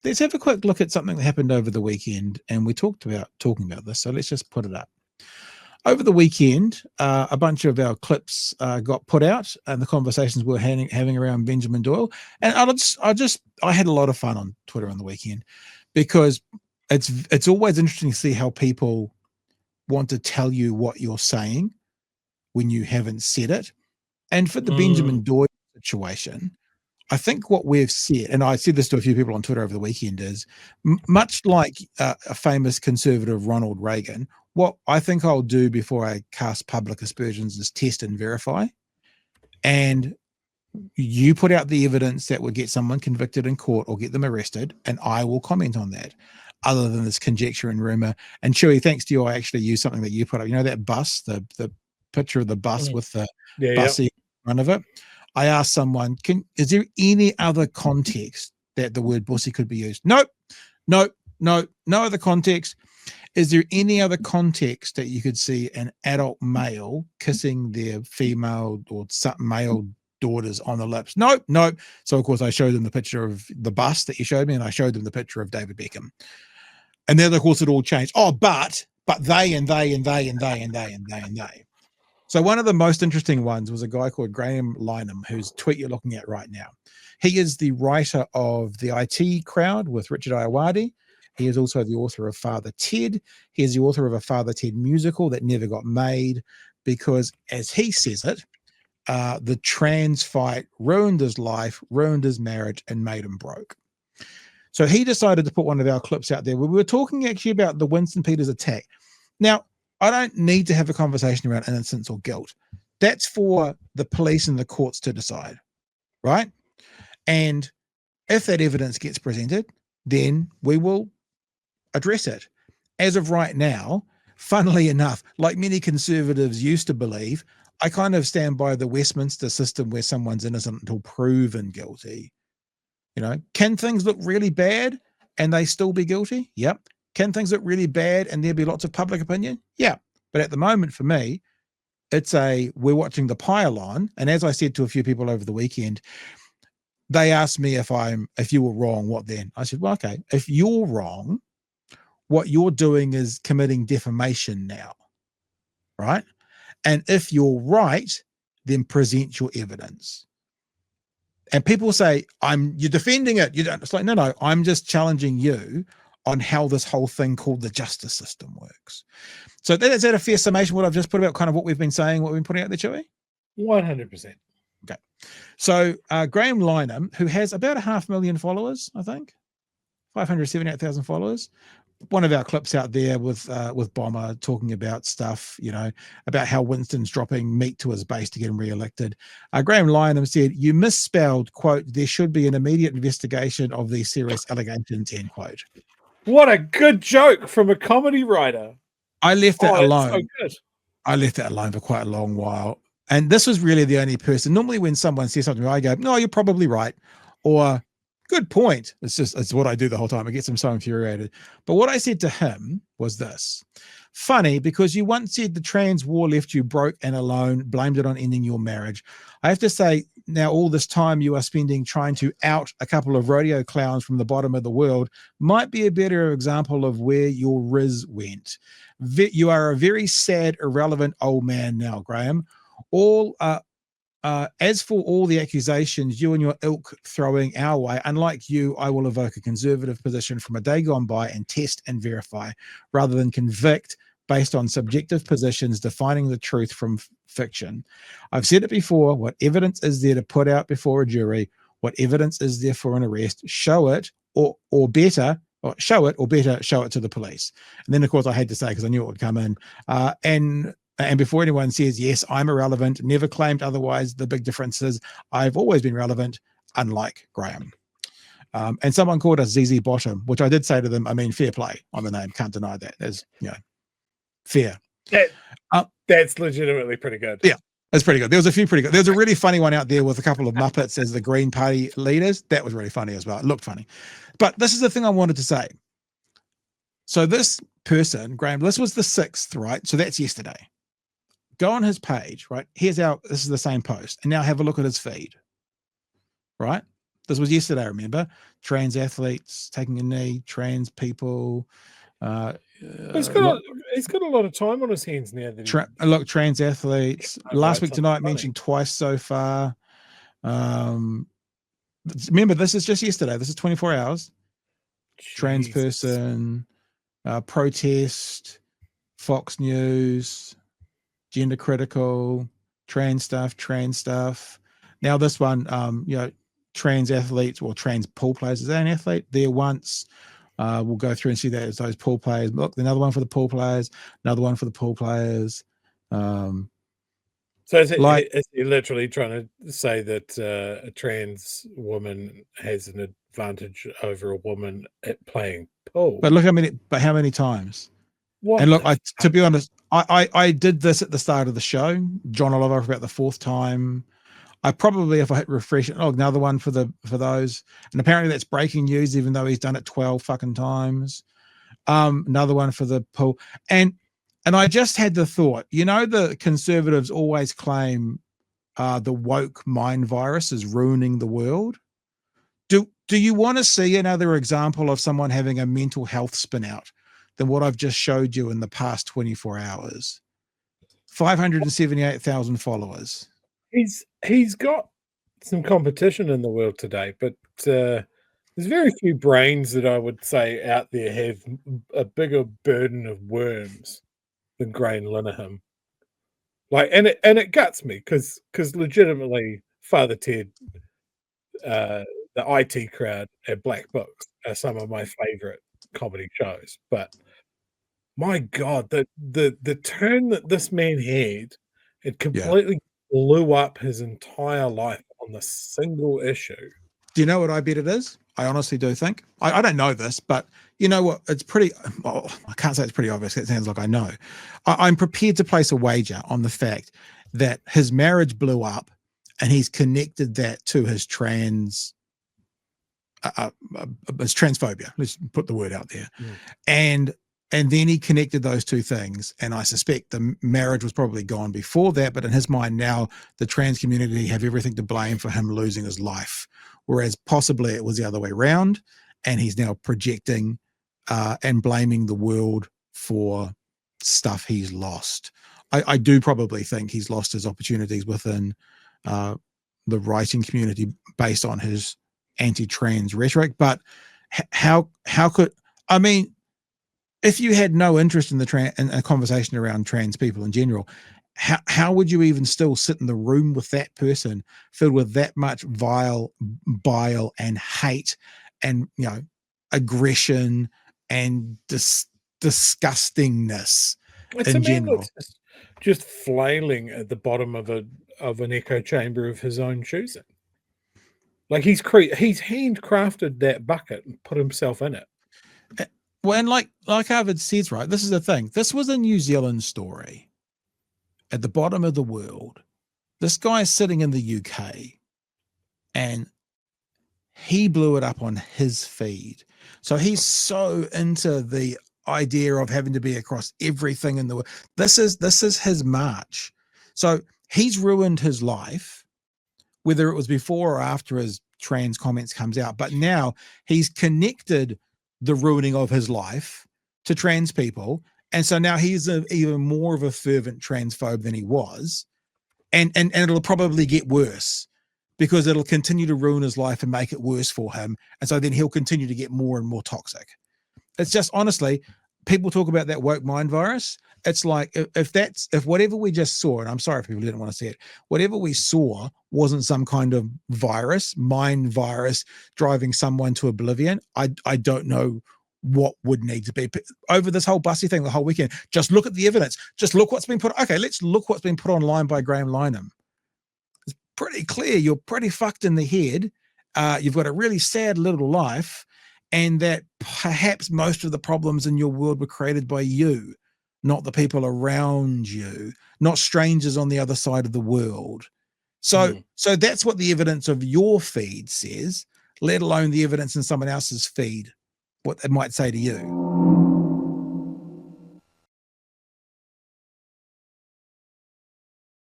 let's have a quick look at something that happened over the weekend, and we talking about this, so let's just put it up. Over the weekend, a bunch of our clips got put out, and the conversations we're having around Benjamin Doyle. And I had a lot of fun on Twitter on the weekend, because it's always interesting to see how people want to tell you what you're saying when you haven't said it. And for the Benjamin Doyle situation, I think what we've said, and I said this to a few people on Twitter over the weekend, is much like a famous conservative Ronald Reagan, what I think I'll do before I cast public aspersions is test and verify. And you put out the evidence that would get someone convicted in court or get them arrested, and I will comment on that, other than this conjecture and rumor. And Chewie, thanks to you, I actually used something that you put up. You know that bus, the picture of the bus with the bus in front of it? I asked someone, is there any other context that the word bussy could be used? Nope. No other context. Is there any other context that you could see an adult male kissing their female or male daughters on the lips? Nope. So of course I showed them the picture of the bus that you showed me, and I showed them the picture of David Beckham. And then of course it all changed. Oh, but they and they and they and they and they and they and they. So one of the most interesting ones was a guy called Graeme Linehan, whose tweet you're looking at right now. He is the writer of the IT Crowd with Richard Ayoade. He is also the author of Father Ted. He is the author of a Father Ted musical that never got made because, as he says it, the trans fight ruined his life, ruined his marriage, and made him broke. So he decided to put one of our clips out there where we were talking actually about the Winston Peters attack. Now, I don't need to have a conversation around innocence or guilt. That's for the police and the courts to decide, right? And if that evidence gets presented, then we will address it. As of right now, funnily enough, like many conservatives used to believe, I kind of stand by the Westminster system where someone's innocent until proven guilty. You know, can things look really bad and they still be guilty? Yep. Can things look really bad and there be lots of public opinion? Yeah. But at the moment, for me, we're watching the pile-on. And as I said to a few people over the weekend, they asked me if you were wrong, what then? I said, well, okay, if you're wrong, what you're doing is committing defamation now, right? And if you're right, then present your evidence. And people say, you're defending it. You don't. It's like, no, I'm just challenging you on how this whole thing called the justice system works. So is that a fair summation, what I've just put about kind of what we've been saying, what we've been putting out there, Chewie? 100%. Okay. So Graeme Linehan, who has about 500,000 followers, I think, 578,000 followers. One of our clips out there with Bomber talking about stuff, you know, about how Winston's dropping meat to his base to get him re-elected. Graeme Linehan said, you misspelled, quote, there should be an immediate investigation of these serious allegations, end quote. What a good joke from a comedy writer. I left that alone. So good. I left that alone for quite a long while. And this was really the only person. Normally when someone says something, I go, no, you're probably right. Or good point. It's what I do the whole time. It gets him so infuriated. But what I said to him was this. Funny, because you once said the trans war left you broke and alone, blamed it on ending your marriage. I have to say, now all this time you are spending trying to out a couple of rodeo clowns from the bottom of the world might be a better example of where your riz went. You are a very sad, irrelevant old man now, Graeme. As for all the accusations you and your ilk throwing our way, unlike you, I will evoke a conservative position from a day gone by and test and verify, rather than convict based on subjective positions defining the truth from fiction. I've said it before, what evidence is there to put out before a jury? What evidence is there for an arrest? Show it, or better, show it to the police. And then, of course, I had to say, because I knew it would come in, and before anyone says, yes, I'm irrelevant, never claimed otherwise, the big difference is I've always been relevant, unlike Graeme. And someone called us ZZ Bottom, which I did say to them, I mean, fair play on the name. Can't deny that. As you know, fair. That's legitimately pretty good. Yeah, that's pretty good. There was a few pretty good. There's a really funny one out there with a couple of Muppets as the Green Party leaders. That was really funny as well. It looked funny. But this is the thing I wanted to say. So this person, Graeme, this was the 6th, right? So that's yesterday. Go on his page, right? This is the same post. And now have a look at his feed, right? This was yesterday, remember? Trans athletes taking a knee, trans people. He's got a lot of time on his hands now. Look, trans athletes. Last week tonight funny. mentioned twice so far. Remember, this is just yesterday. This is 24 hours. Jesus. Trans person, protest, Fox News, gender critical, trans stuff. Now this one, trans athletes or trans pool players. Is that an athlete? There once. We'll go through and see that as those pool players. Look, another one for the pool players, another one for the pool players. So is he literally trying to say that a trans woman has an advantage over a woman at playing pool? But look how many times? What? And look, to be honest, I did this at the start of the show. John Oliver for about the 4th time. I probably, if I hit refresh it, another one for those. And apparently that's breaking news, even though he's done it 12 fucking times. Another one for the pool. And I just had the thought, the conservatives always claim the woke mind virus is ruining the world. Do you want to see another example of someone having a mental health spin out than what I've just showed you in the past 24 hours? 578,000 followers. He's got some competition in the world today, but there's very few brains that I would say out there have a bigger burden of worms than Graeme Linehan. And it guts me because legitimately Father Ted, the IT Crowd, and Black Books are some of my favorite comedy shows. But my God, the turn that this man had, it completely blew up his entire life on the single issue. Do you know what I bet it is? I honestly do think. I don't know this, but you know what? It's pretty. Well, I can't say it's pretty obvious. It sounds like I know. I'm prepared to place a wager on the fact that his marriage blew up, and he's connected that to his transphobia. Let's put the word out there, and then he connected those two things. And I suspect the marriage was probably gone before that, but in his mind now, the trans community have everything to blame for him losing his life. Whereas possibly it was the other way around, and he's now projecting and blaming the world for stuff he's lost. I do probably think he's lost his opportunities within the writing community based on his anti-trans rhetoric. But how could, I mean, if you had no interest in in a conversation around trans people in general, how would you even still sit in the room with that person filled with that much bile and hate and aggression and disgustingness in general? Just flailing at the bottom of an echo chamber of his own choosing. Like he's handcrafted that bucket and put himself in it. Well, and like Arvid says, right, this is the thing. This was a New Zealand story at the bottom of the world. This guy is sitting in the UK and he blew it up on his feed. So he's so into the idea of having to be across everything in the world. This is his march. So he's ruined his life, whether it was before or after his trans comments comes out. But now he's connected the ruining of his life to trans people. And so now he's even more of a fervent transphobe than he was. And it'll probably get worse because it'll continue to ruin his life and make it worse for him. And so then he'll continue to get more and more toxic. It's just, honestly, people talk about that woke mind virus. It's like, if whatever we just saw, and I'm sorry if people didn't want to see it, whatever we saw wasn't some kind of mind virus driving someone to oblivion, I don't know what would need to be. Over this whole Bussy thing, the whole weekend, just look at the evidence. Just look what's been put. Okay, let's look what's been put online by Graeme Linehan. It's pretty clear you're pretty fucked in the head. You've got a really sad little life, and that perhaps most of the problems in your world were created by you, not the people around you, not strangers on the other side of the world. So that's what the evidence of your feed says, let alone the evidence in someone else's feed, what it might say to you.